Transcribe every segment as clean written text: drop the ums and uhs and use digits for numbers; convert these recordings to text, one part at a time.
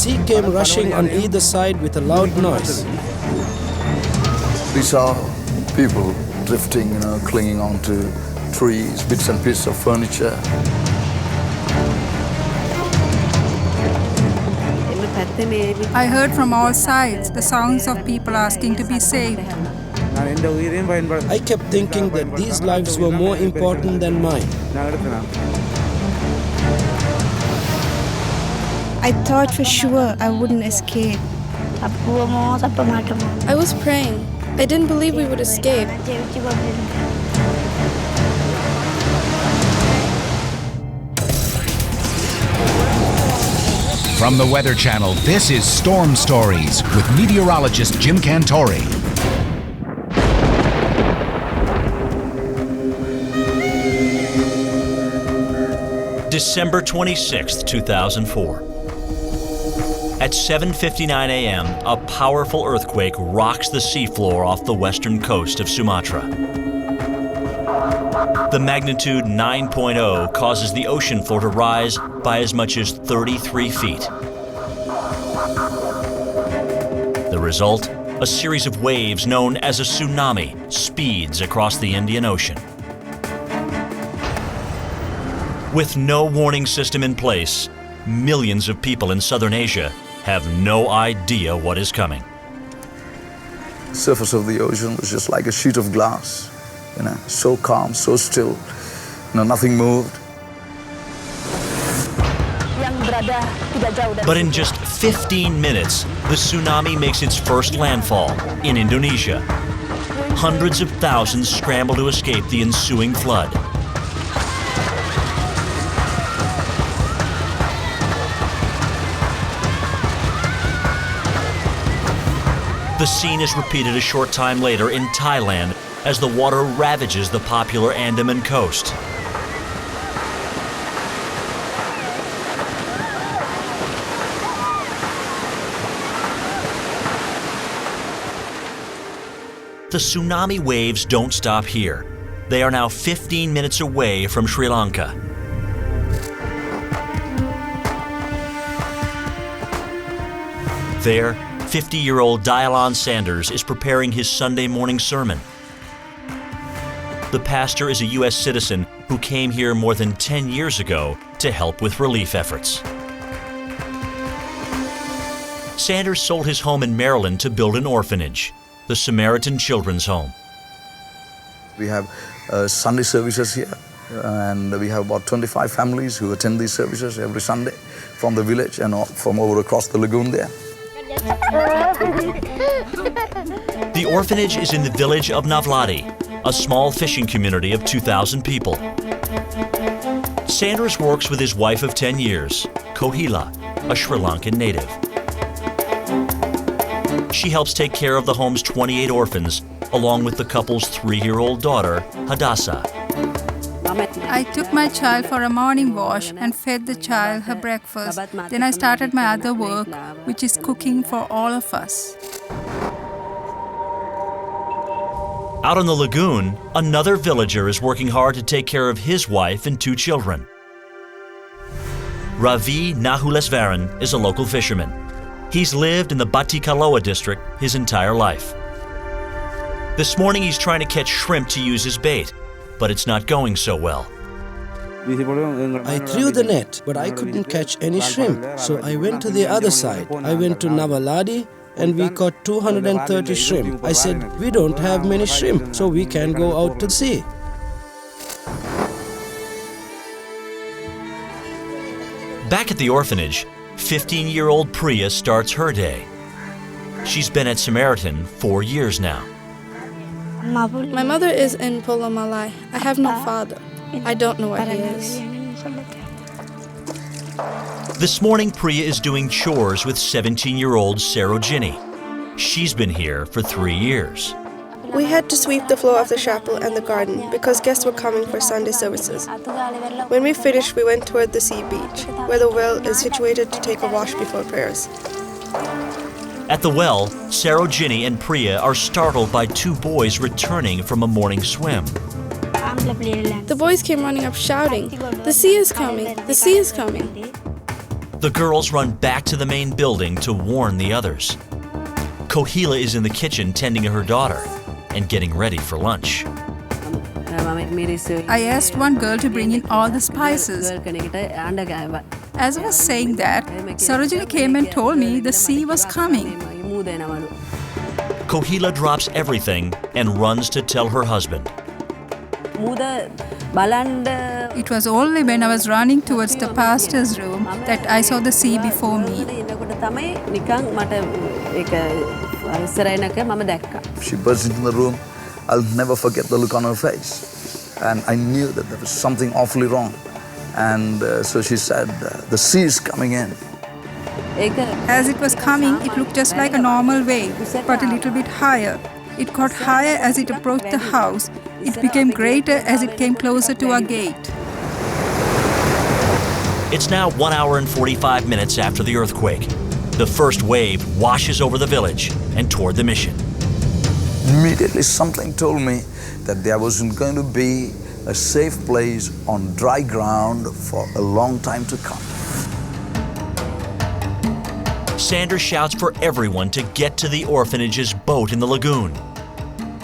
sea came rushing on either side with a loud noise. We saw people drifting, clinging onto trees, bits and pieces of furniture. I heard from all sides the sounds of people asking to be saved. I kept thinking that these lives were more important than mine. I thought for sure I wouldn't escape. I was praying. I didn't believe we would escape. From the Weather Channel, this is Storm Stories with meteorologist Jim Cantore. December 26, 2004. At 7:59 a.m., a powerful earthquake rocks the seafloor off the western coast of Sumatra. The magnitude 9.0 causes the ocean floor to rise by as much as 33 feet. The result? A series of waves known as a tsunami speeds across the Indian Ocean. With no warning system in place, millions of people in southern Asia have no idea what is coming. The surface of the ocean was just like a sheet of glass, so calm, so still, nothing moved. But in just 15 minutes, the tsunami makes its first landfall in Indonesia. Hundreds of thousands scramble to escape the ensuing flood. The scene is repeated a short time later in Thailand as the water ravages the popular Andaman coast. The tsunami waves don't stop here. They are now 15 minutes away from Sri Lanka. There, 50-year-old Dayalan Sanders is preparing his Sunday morning sermon. The pastor is a U.S. citizen who came here more than 10 years ago to help with relief efforts. Sanders sold his home in Maryland to build an orphanage, the Samaritan Children's Home. We have Sunday services here, and we have about 25 families who attend these services every Sunday from the village and from over across the lagoon there. The orphanage is in the village of Navladi, a small fishing community of 2,000 people. Sanders works with his wife of 10 years, Kohila, a Sri Lankan native. She helps take care of the home's 28 orphans, along with the couple's 3-year-old daughter, Hadassah. I took my child for a morning wash and fed the child her breakfast. Then I started my other work, which is cooking for all of us. Out on the lagoon, another villager is working hard to take care of his wife and 2 children. Ravi Nahuleswaran is a local fisherman. He's lived in the Batikaloa district his entire life. This morning he's trying to catch shrimp to use as bait, but it's not going so well. I threw the net, but I couldn't catch any shrimp, so I went to the other side. I went to Navaladi and we caught 230 shrimp. I said, we don't have many shrimp, so we can go out to sea. Back at the orphanage, 15-year-old Priya starts her day. She's been at Samaritan 4 years now. My mother is in Polomalai. I have no father. I don't know where he is. This morning, Priya is doing chores with 17-year-old Sarojini. She's been here for 3 years. We had to sweep the floor of the chapel and the garden because guests were coming for Sunday services. When we finished, we went toward the sea beach, where the well is situated to take a wash before prayers. At the well, Sarojini and Priya are startled by 2 boys returning from a morning swim. The boys came running up shouting, "The sea is coming! The sea is coming!" The girls run back to the main building to warn the others. Kohila is in the kitchen tending to her daughter and getting ready for lunch. I asked one girl to bring in all the spices. As I was saying that, Sarojini came and told me the sea was coming. Kohila drops everything and runs to tell her husband. It was only when I was running towards the pastor's room that I saw the sea before me. She burst into the room. I'll never forget the look on her face. And I knew that there was something awfully wrong. And so she said, the sea is coming in. As it was coming, it looked just like a normal wave, but a little bit higher. It got higher as it approached the house. It became greater as it came closer to our gate. It's now 1 hour and 45 minutes after the earthquake. The first wave washes over the village and toward the mission. Immediately something told me that there wasn't going to be a safe place on dry ground for a long time to come. Sanders shouts for everyone to get to the orphanage's boat in the lagoon.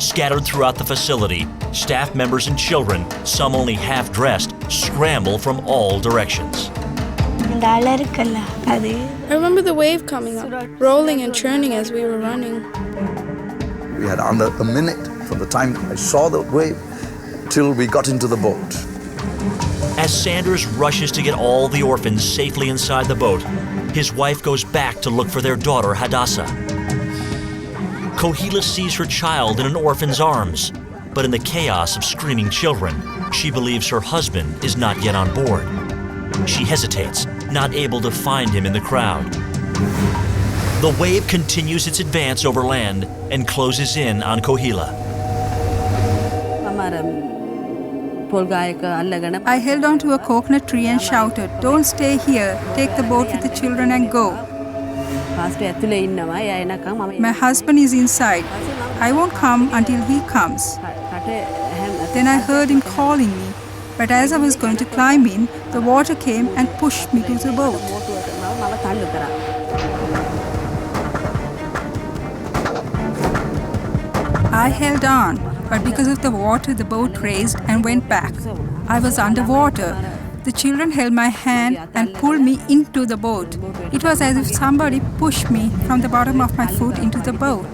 Scattered throughout the facility, staff members and children, some only half-dressed, scramble from all directions. I remember the wave coming up, rolling and churning as we were running. We had under a minute from the time I saw the wave till we got into the boat. As Sanders rushes to get all the orphans safely inside the boat, his wife goes back to look for their daughter, Hadassah. Kohila sees her child in an orphan's arms, but in the chaos of screaming children, she believes her husband is not yet on board. She hesitates, not able to find him in the crowd. The wave continues its advance over land and closes in on Kohila. I held on to a coconut tree and shouted, "Don't stay here, take the boat with the children and go." My husband is inside. I won't come until he comes. Then I heard him calling me, but as I was going to climb in, the water came and pushed me to the boat. I held on, but because of the water, the boat raised and went back. I was underwater. The children held my hand and pulled me into the boat. It was as if somebody pushed me from the bottom of my foot into the boat.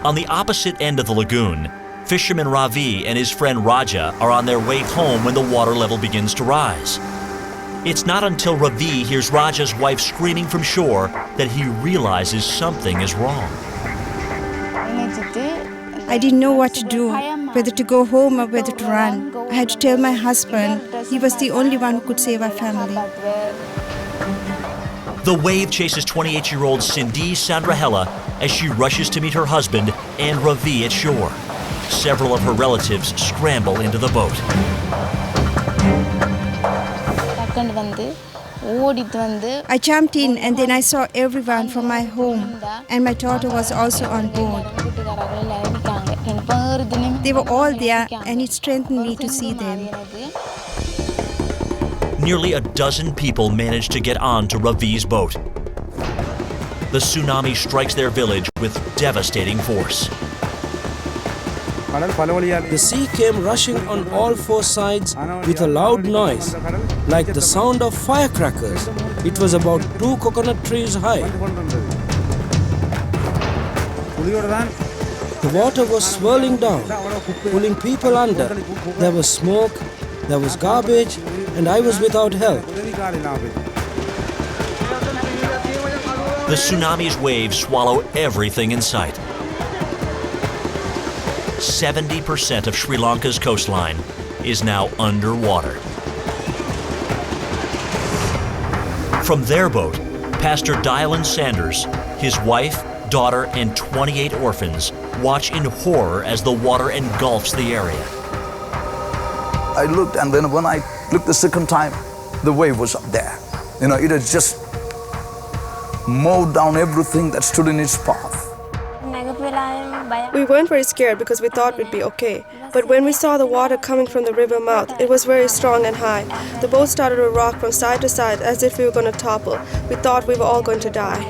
On the opposite end of the lagoon, fisherman Ravi and his friend Raja are on their way home when the water level begins to rise. It's not until Ravi hears Raja's wife screaming from shore that he realizes something is wrong. I didn't know what to do, whether to go home or whether to run. I had to tell my husband. He was the only one who could save our family. The wave chases 28-year-old Cindy Sandrahela as she rushes to meet her husband and Ravi at shore. Several of her relatives scramble into the boat. I jumped in and then I saw everyone from my home, and my daughter was also on board. They were all there, and it strengthened me to see them. Nearly a dozen people managed to get on to Ravi's boat. The tsunami strikes their village with devastating force. The sea came rushing on all four sides with a loud noise, like the sound of firecrackers. It was about 2 coconut trees high. The water was swirling down, pulling people under. There was smoke, there was garbage, and I was without help. The tsunami's waves swallow everything in sight. 70% of Sri Lanka's coastline is now underwater. From their boat, Pastor Dayalan Sanders, his wife, daughter, and 28 orphans watch in horror as the water engulfs the area. I looked, and then when I looked the second time, the wave was up there. You know, it had just mowed down everything that stood in its path. We weren't very scared because we thought we'd be okay. But when we saw the water coming from the river mouth, it was very strong and high. The boat started to rock from side to side as if we were going to topple. We thought we were all going to die.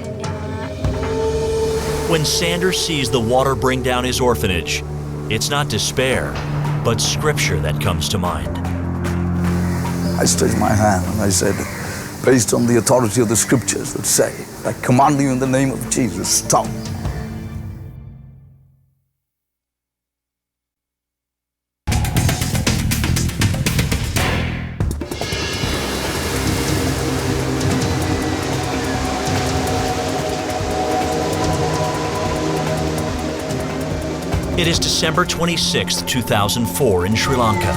When Sanders sees the water bring down his orphanage, it's not despair, but scripture that comes to mind. I stretched my hand and I said, based on the authority of the scriptures that say, I command you in the name of Jesus, stop. It is December 26, 2004 in Sri Lanka.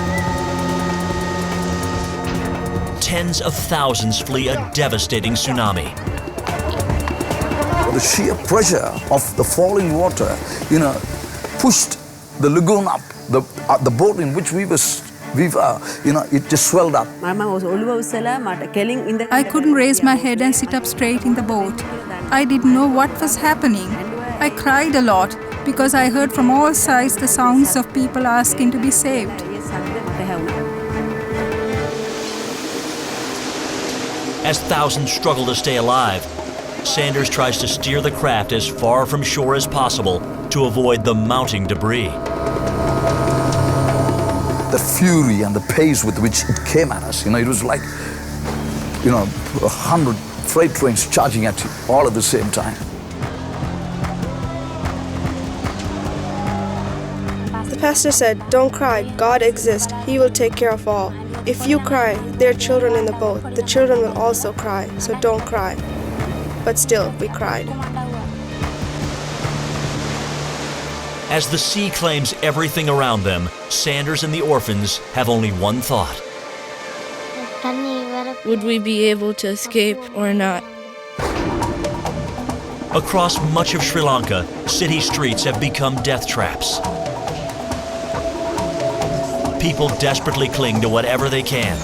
Tens of thousands flee a devastating tsunami. The sheer pressure of the falling water, pushed the lagoon up. The boat in which we were, it just swelled up. I couldn't raise my head and sit up straight in the boat. I didn't know what was happening. I cried a lot because I heard from all sides the sounds of people asking to be saved. As thousands struggle to stay alive, Sanders tries to steer the craft as far from shore as possible to avoid the mounting debris. The fury and the pace with which it came at us, it was like, 100 freight trains charging at you all at the same time. The pastor said, "Don't cry, God exists. He will take care of all. If you cry, there are children in the boat. The children will also cry, so don't cry." But still, we cried. As the sea claims everything around them, Sanders and the orphans have only one thought. Would we be able to escape or not? Across much of Sri Lanka, city streets have become death traps. People desperately cling to whatever they can.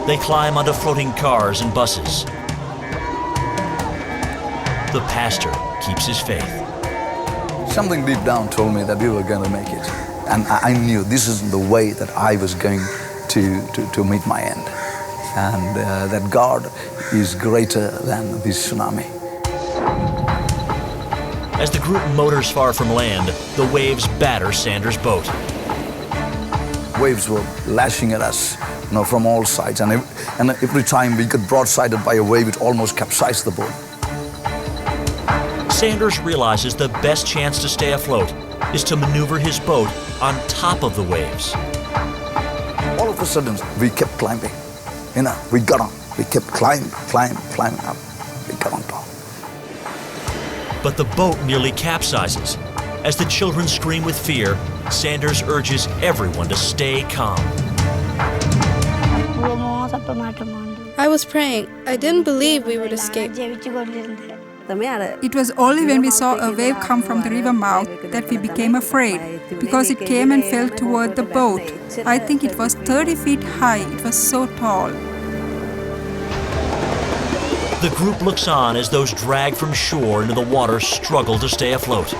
They climb onto floating cars and buses. The pastor keeps his faith. Something deep down told me that we were going to make it. And I knew this isn't the way that I was going to meet my end. And that God is greater than this tsunami. As the group motors far from land, the waves batter Sanders' boat. Waves were lashing at us, from all sides. And every time we got broadsided by a wave, it almost capsized the boat. Sanders realizes the best chance to stay afloat is to maneuver his boat on top of the waves. All of a sudden, we kept climbing. We got on. We kept climbing up. We got on top. But the boat nearly capsizes. As the children scream with fear, Sanders urges everyone to stay calm. I was praying. I didn't believe we would escape. It was only when we saw a wave come from the river mouth that we became afraid, because it came and fell toward the boat. I think it was 30 feet high. It was so tall. The group looks on as those dragged from shore into the water struggle to stay afloat.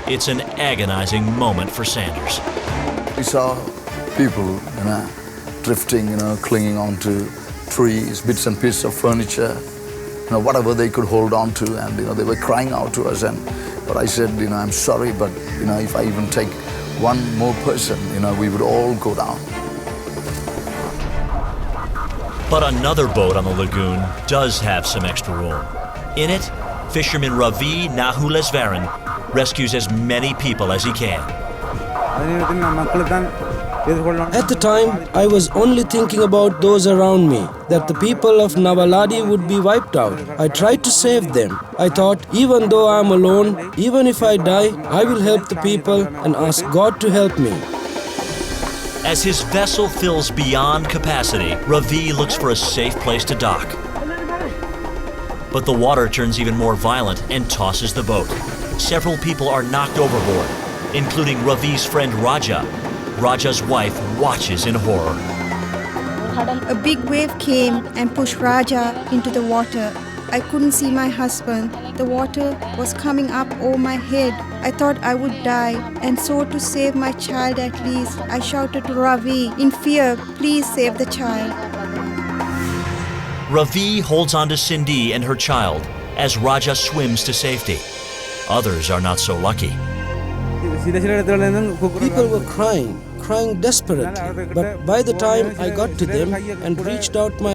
It's an agonizing moment for Sanders. We saw people, drifting, clinging onto trees, bits and pieces of furniture, whatever they could hold on to, and they were crying out to us. But I said, I'm sorry, but if I even take one more person, we would all go down. But another boat on the lagoon does have some extra room. In it, fisherman Ravi Nahuleswaran rescues as many people as he can. At the time, I was only thinking about those around me, that the people of Navaladi would be wiped out. I tried to save them. I thought, even though I am alone, even if I die, I will help the people and ask God to help me. As his vessel fills beyond capacity, Ravi looks for a safe place to dock. But the water turns even more violent and tosses the boat. Several people are knocked overboard, including Ravi's friend Raja. Raja's wife watches in horror. A big wave came and pushed Raja into the water. I couldn't see my husband. The water was coming up over my head. I thought I would die, and so to save my child at least, I shouted to Ravi in fear, please save the child. Ravi holds on to Cindy and her child as Raja swims to safety. Others are not so lucky. People were crying desperately. But by the time I got to them and reached out my